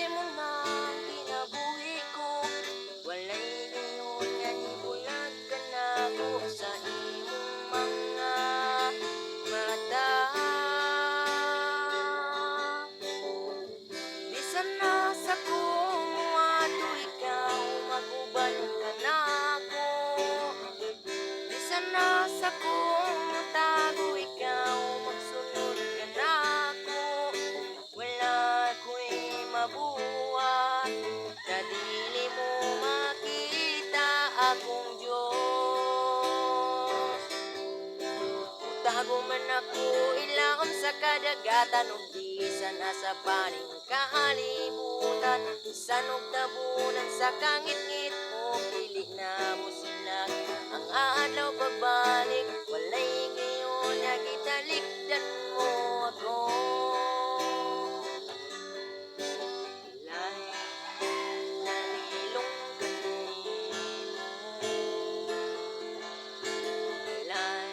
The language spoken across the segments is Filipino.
Isusi mo na ang kinabuhi ko. Walay gayon nga nibulag ka na ko sa imong mga mata. Bisan na sa kumuha ikaw maguban ka na ko. Bisan na sa kumutago ikaw magsunod ka na ko. Wala ko'y mabuhat na dili mo makita akong Diyos. Tago man ako ilaom sa kadagatan ug bisan na sa paning kahalibutan. Sanog tabunan sa kangit-ngit mo pili na mo sila ang adlaw pagbalik. Walay gayon nga gitalikdan mo ako. Walay nalilong kanimo. Walay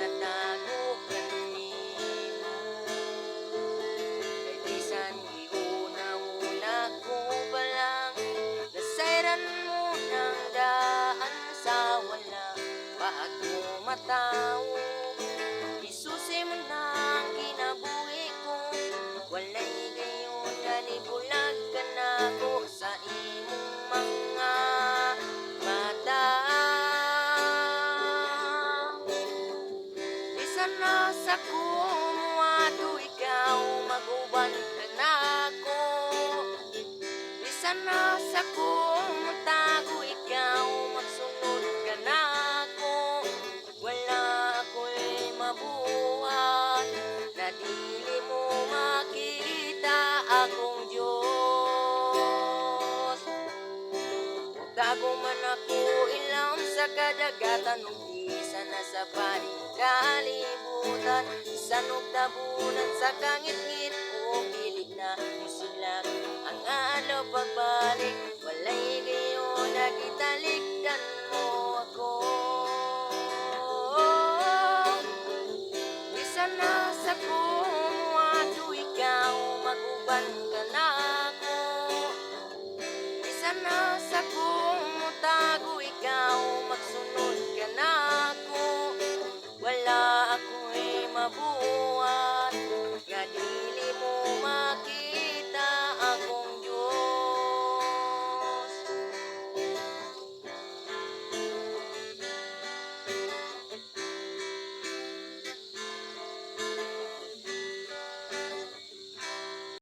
natago kanimo. Kay bisan giuna-una ko pa lang nasayran mo ng daan sa wala pa ako matawo. Isusi mo na ang kinabuhi ko. Walay gayon nga nibulag ka na ko sa imong mga mata. Bisan na sa kumuha ikaw maguban ka na ko. Bisan na sa kumutago ikaw magsunod ka na ko. Wala ako'y mabuhat na dili mo makita akong Diyos. Tago man ako ilam sa kadagatan ug bisan na sa paning kalibutan. Sanog tabunan sa kangit-ngit o pilit na musilak ang adlaw pagbalik. Walay gayon na gitalikdan mo ako. Bisan na sa kumuha ikaw maguban ka na ko. Bisan na sa kumutago ikaw magsunod ka na ko. Wala ako'y mabuhat